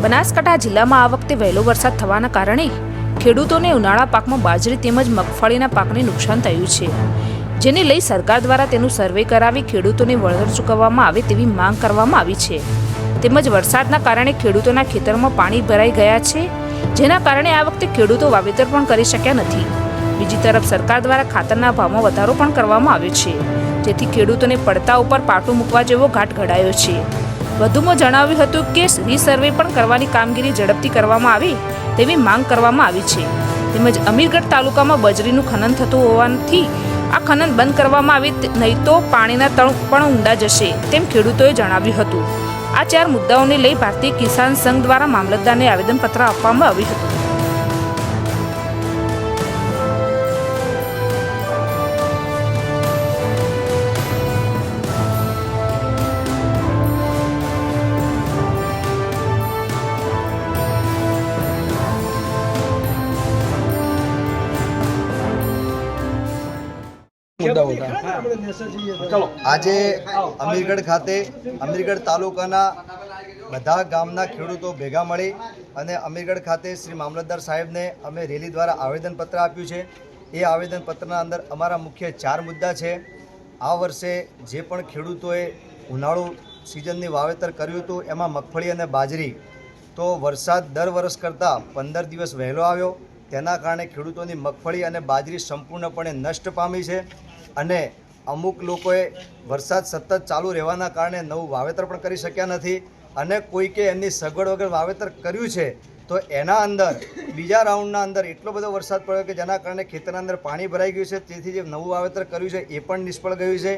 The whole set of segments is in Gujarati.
બનાસકાંઠા જિલ્લામાં આ વખતે વહેલો વરસાદ થવાના કારણે ખેડૂતોને ઉનાળા પાકમાં બાજરી તેમજ મગફળીના પાકને નુકસાન થયું છે, જેને લઈ સરકાર દ્વારા તેનું સર્વે કરાવી ખેડૂતોને વળતર ચૂકવવામાં આવે તેવી માંગ કરવામાં આવી છે। તેમજ વરસાદના કારણે ખેડૂતોના ખેતરમાં પાણી ભરાઈ ગયા છે, જેના કારણે આ વખતે ખેડૂતો વાવેતર પણ કરી શક્યા નથી। બીજી તરફ સરકાર દ્વારા ખાતરના ભાવમાં વધારો પણ કરવામાં આવ્યો છે, જેથી ખેડૂતોને પડતા ઉપર પાટું મૂકવા જેવો ઘાટ ઘડાયો છે। વધુમાં જણાવ્યું હતું કે રીસર્વે પણ કરવાની કામગીરી ઝડપથી કરવામાં આવે તેવી માંગ કરવામાં આવી છે। તેમજ અમીરગઢ તાલુકામાં બજરીનું ખનન થતું હોવાથી આ ખનન બંધ કરવામાં આવે નહીં તો પાણીના તળ પણ ઊંડા જશે તેમ ખેડૂતોએ જણાવ્યું હતું। આ 4 મુદ્દાઓને લઈ ભારતીય કિસાન સંઘ દ્વારા મામલતદારને આવેદનપત્ર આપવામાં આવ્યું હતું। આજે અમીરગઢ ખાતે અમીરગઢ તાલુકાના બધા ગામના ખેડૂતો ભેગા મળી અને અમીરગઢ ખાતે શ્રી મામલતદાર સાહેબને અમે રેલી દ્વારા આવેદનપત્ર આપ્યું છે। એ આવેદનપત્રના અંદર અમારા મુખ્ય 4 મુદ્દા છે। આ વર્ષે જે પણ ખેડૂતોએ ઉનાળુ સિઝનની વાવેતર કર્યું હતું એમાં મગફળી અને બાજરી તો વરસાદ દર વર્ષ કરતાં 15 દિવસ વહેલો આવ્યો, તેના કારણે ખેડૂતોની મગફળી અને બાજરી સંપૂર્ણપણે નષ્ટ પામી છે અને અમુક લોકોએ વરસાદ સતત ચાલુ રહેવાના કારણે નવું વાવેતર પણ કરી શક્યા નથી અને કોઈકે એમની સગવડ વગર વાવેતર કર્યું છે તો એના અંદર બીજા રાઉન્ડના અંદર એટલો બધો વરસાદ પડ્યો કે જેના કારણે ખેતરના અંદર પાણી ભરાઈ ગયું છે, તેથી જે નવું વાવેતર કર્યું છે એ પણ નિષ્ફળ ગયું છે।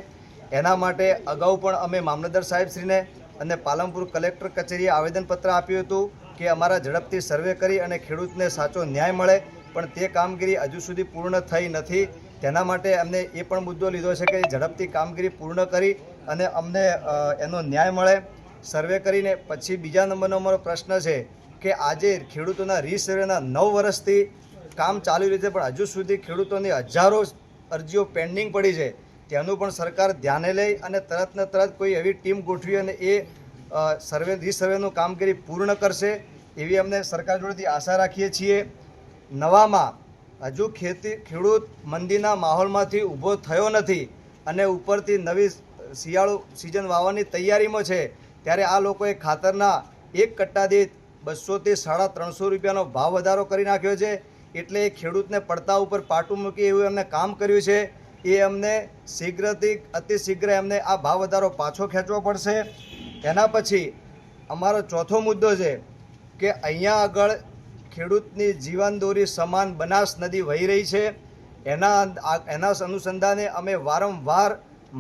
એના માટે અગાઉ પણ અમે મામલતદાર સાહેબશ્રીને અને પાલનપુર કલેક્ટર કચેરીએ આવેદનપત્ર આપ્યું હતું કે અમારા ઝડપથી સર્વે કરી અને ખેડૂતને સાચો ન્યાય મળે, પણ તે કામગીરી હજુ સુધી પૂર્ણ થઈ નથી। તેના માટે અમને એ પણ મુદ્દો લીધો છે કે ઝડપથી કામગીરી પૂર્ણ કરી અને અમને એનો ન્યાય મળે। સર્વે કરીને પછી બીજા નંબરનો અમારો પ્રશ્ન છે કે આજે ખેડૂતોના રીસર્વેના 9 વર્ષથી કામ ચાલી રહ્યું છે, પણ હજુ સુધી ખેડૂતોની હજારો અરજીઓ પેન્ડિંગ પડી છે। તેનું પણ સરકાર ધ્યાને લઈ અને તરતને તરત કોઈ એવી ટીમ ગોઠવી અને એ રીસર્વેનું કામગીરી પૂર્ણ કરશે એવી અમને સરકાર જોડેથી આશા રાખીએ છીએ। નવામાં હજુ ખેડૂત મંદીના માહોલમાંથી ઊભો થયો નથી અને ઉપરથી નવી શિયાળુ સિઝન વાવવાની તૈયારીમાં છે, ત્યારે આ લોકોએ ખાતરના 1 કટ્ટા દીઠ 200 થી 350 રૂપિયાનો ભાવ વધારો કરી નાખ્યો છે। એટલે એ ખેડૂતને પડતા ઉપર પાટું મૂકી એવું એમને કામ કર્યું છે। એ અમને શીઘ્રથી અતિશીઘ્ર એમને આ ભાવ વધારો પાછો ખેંચવો પડશે। એના પછી અમારો ચોથો મુદ્દો છે કે અહીંયા આગળ ખેડૂતની જીવનદોરી સમાન બનાસ નદી વહી રહી છે। એના અનુસંધાને અમે વારંવાર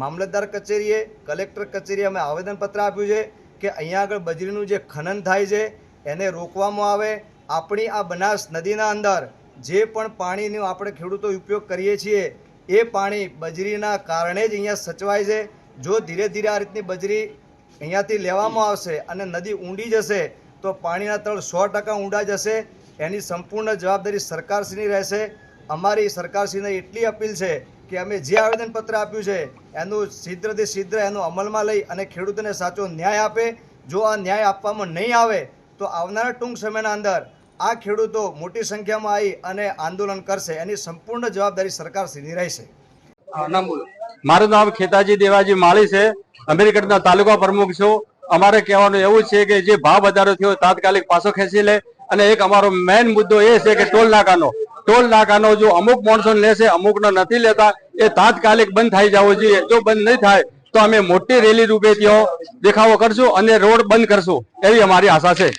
મામલતદાર કચેરીએ, કલેક્ટર કચેરીએ અમે આવેદનપત્ર આપ્યું છે કે અહીંયા આગળ બજરીનું જે ખનન થાય છે એને રોકવામાં આવે। આપણી આ બનાસ નદીના અંદર જે પણ પાણીનો આપણે ખેડૂતો ઉપયોગ કરીએ છીએ એ પાણી બજરીના કારણે જ અહીંયા સચવાય છે। જો ધીરે ધીરે આ રીતની બજરી અહીંયાથી લેવામાં આવશે અને નદી ઊંડી જશે તો પાણીના તળ 100% ઊંડા જશે। એની સંપૂર્ણ જવાબદારી સરકારશ્રીની રહેશે। અમારી સરકારશ્રીને એટલી અપીલ છે કે અમે જે આવેદનપત્ર આપ્યું છે એનું શીઘ્રથી શીઘ્ર એનું અમલમાં લઈ અને ખેડૂતોને સાચો ન્યાય આપે। જો આ ન્યાય આપવામાં નહીં આવે તો આવનારા ટૂંક સમયના અંદર આ ખેડૂતો મોટી સંખ્યામાં આવી અને આંદોલન કરશે, એની સંપૂર્ણ જવાબદારી સરકારશ્રીની રહેશે। મારું નામ ખેતાજી દેવાજી માળી છે, અમીરગઢના તાલુકા પ્રમુખ છું। અમારે કહેવાનું એવું છે કે જે ભાવ વધારો થયો તાત્કાલિક પાછો ખેંચી લે અને એક અમારો મેઇન મુદ્દો એ છે કે ટોલ નાકાનો જો અમુક માણસો લેશે અમુકનો નથી લેતા, એ તાત્કાલિક બંધ થઈ જવો જોઈએ। જો બંધ નહીં થાય તો અમે મોટી રેલી રૂપે ત્યાં દેખાવો કરશું અને રોડ બંધ કરશું એવી અમારી આશા છે।